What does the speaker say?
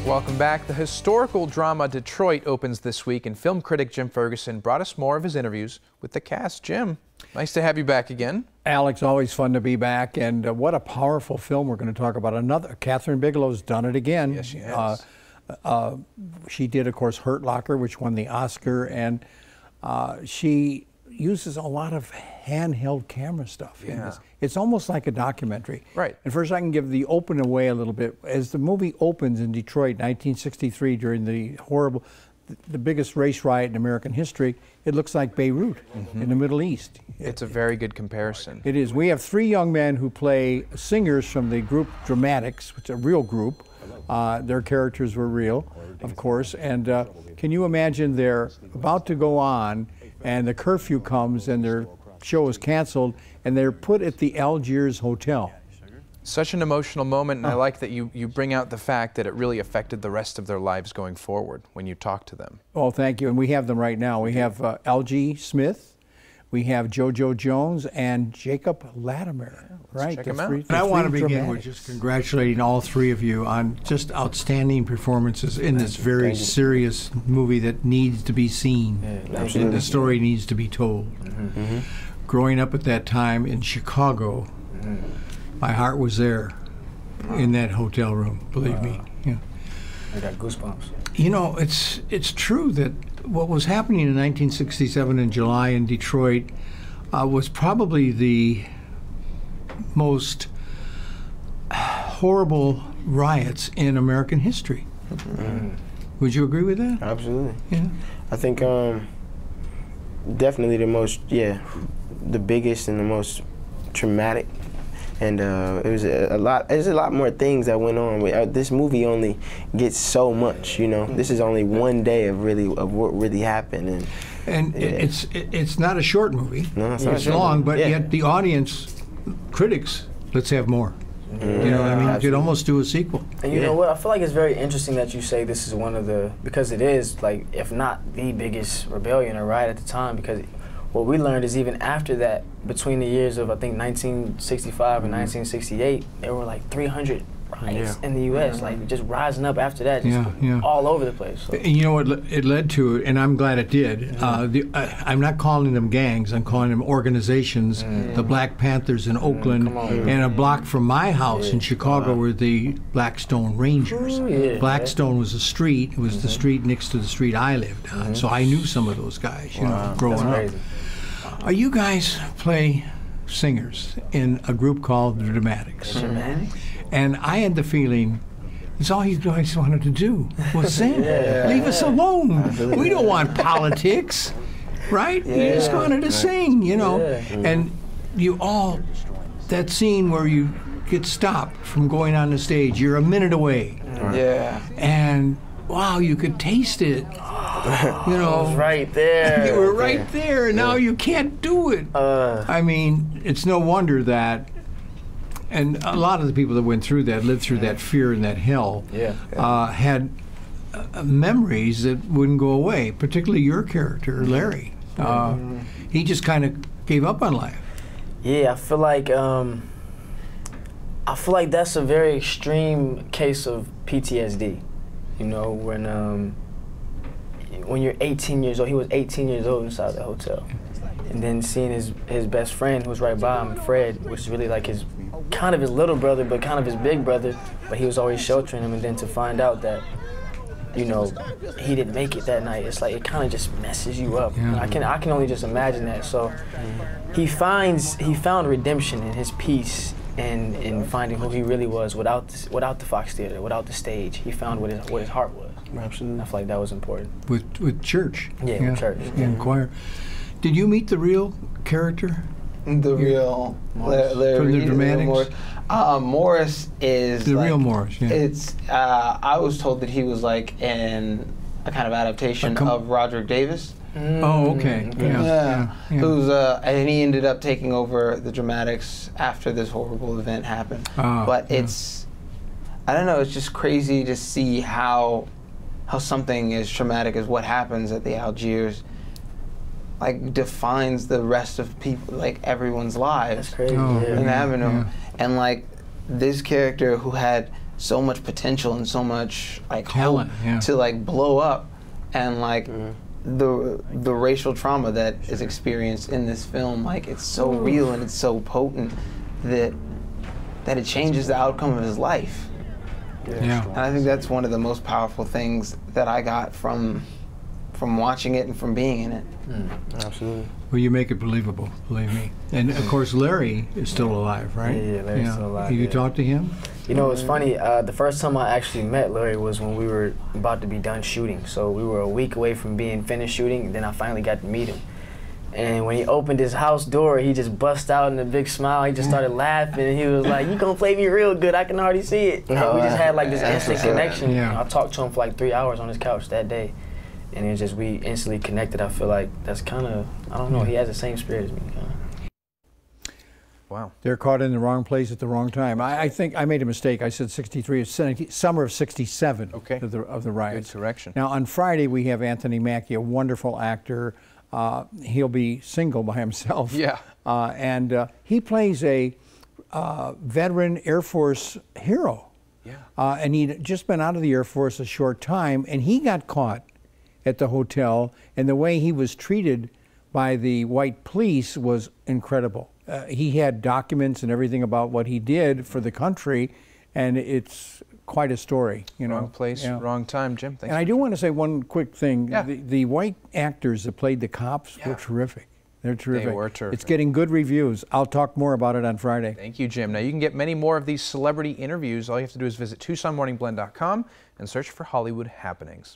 Welcome back. The historical drama Detroit opens this week, and film critic Jim Ferguson brought us more of his interviews with the cast. Jim, nice to have you back again. Alex, always fun to be back, and what a powerful film we're going to talk about. Another, Catherine Bigelow's done it again. Yes, she has. She did, of course, Hurt Locker, which won the Oscar, and she uses a lot of handheld camera stuff. Yeah. It's almost like a documentary. Right. And first I can give the open away a little bit. As the movie opens in Detroit, 1963, during the biggest race riot in American history, it looks like Beirut in the Middle East. It's a very good comparison. It is. We have three young men who play singers from the group Dramatics, which is a real group. Their characters were real, of course. And can you imagine they're about to go on, and the curfew comes, and their show is canceled, and they're put at the Algiers Hotel. Such an emotional moment, and I like that you bring out the fact that it really affected the rest of their lives going forward when you talk to them. Oh, thank you. And we have them right now. We have Algee Smith, we have Jones and Jacob Latimore. Right. Check them out. And I want to begin with just congratulating all three of you on just outstanding performances in this very serious movie that needs to be seen. And the story needs to be told. Growing up at that time in Chicago, my heart was there in that hotel room, believe me. Yeah. I got goosebumps. You know, it's true that what was happening in 1967 in July in Detroit was probably the most horrible riots in American history. Would you agree with that? Absolutely. Yeah. I think definitely the biggest and the most traumatic. And there's a lot more things that went on. This movie only gets so much, you know. This is only one day of what really happened, and it's not a short movie. No, it's long, but yet the audience, critics, let's have more. You know what I mean? You could almost do a sequel. And you know what? I feel like it's very interesting that you say this is one of the, because it is, like, if not the biggest rebellion or riot at the time, because what we learned is even after that, between the years of, I think, 1965 and 1968, there were like 300 riots in the U.S., like just rising up after that, just all over the place. So. And you know what it led to, and I'm glad it did. I'm not calling them gangs, I'm calling them organizations. The Black Panthers in Oakland, and a block from my house in Chicago were the Blackstone Rangers. Blackstone was a street, it was the street next to the street I lived on, so I knew some of those guys, you know, growing up. You guys play singers in a group called the Dramatics. And I had the feeling it's all you guys wanted to do was sing. Leave us alone. We don't want politics, right? You just wanted to sing, you know. And you all, that scene where you get stopped from going on the stage, you're a minute away. And wow, you could taste it. You know, it was right there. You were right there, and now you can't do it. I mean, it's no wonder that, and a lot of the people that went through that, lived through that fear and that hell, had memories that wouldn't go away, particularly your character, Larry. He just kind of gave up on life. Yeah, I feel like that's a very extreme case of PTSD. You know, when you're 18 years old, he was 18 years old inside the hotel. And then seeing his best friend who was right by him, Fred, which is really like kind of his little brother, but kind of his big brother, but he was always sheltering him, and then to find out that, you know, he didn't make it that night, it's like it kind of just messes you up. I can only just imagine that. So he found redemption in his peace and in finding who he really was without the Fox Theater, without the stage. He found what his heart was. Absolutely. I feel like that was important. With church. With church. And choir. Did you meet the real character? The real Larry from the Dramatics? Morris is the like, real Morris. Yeah. It's I was told that he was like in a kind of adaptation of Roderick Davis. Oh, okay. Who's and he ended up taking over the Dramatics after this horrible event happened. But it's, I don't know, it's just crazy to see how something as traumatic as what happens at the Algiers like defines the rest of people, like everyone's lives. That's crazy. in the Avenue. And like this character who had so much potential and so much like talent, hope to like blow up, and like the racial trauma that is experienced in this film, like it's so real and it's so potent that it changes the outcome of his life. Yeah. And I think that's one of the most powerful things that I got from watching it and from being in it. Absolutely. Well, you make it believable, believe me. And of course, Larry is still alive, right? Yeah, Larry's still alive. You talked to him? You know, it's funny. The first time I actually met Larry was when we were about to be done shooting. So we were a week away from being finished shooting, and then I finally got to meet him. And when he opened his house door, he just bust out in a big smile. He just started laughing, and he was like, "You gonna play me real good? I can already see it." And we just had like this instant connection. Yeah. I talked to him for like 3 hours on his couch that day, and it was just we instantly connected. I feel like that's kind of, I don't know. He has the same spirit as me. Kinda. Wow. They're caught in the wrong place at the wrong time. I think I made a mistake. I said 63. It's summer of 67 Okay. of the riots. Good correction. Now, on Friday, we have Anthony Mackie, a wonderful actor. He'll be single by himself. Yeah. And he plays a veteran Air Force hero. Yeah. And he'd just been out of the Air Force a short time, and he got caught at the hotel, and the way he was treated by the white police was incredible. He had documents and everything about what he did for the country, and it's quite a story. You know, Wrong place, wrong time, Jim. Thanks. And I do want to say one quick thing. Yeah. The white actors that played the cops were terrific. They're terrific. They were terrific. It's getting good reviews. I'll talk more about it on Friday. Thank you, Jim. Now, you can get many more of these celebrity interviews. All you have to do is visit TucsonMorningBlend.com and search for Hollywood Happenings.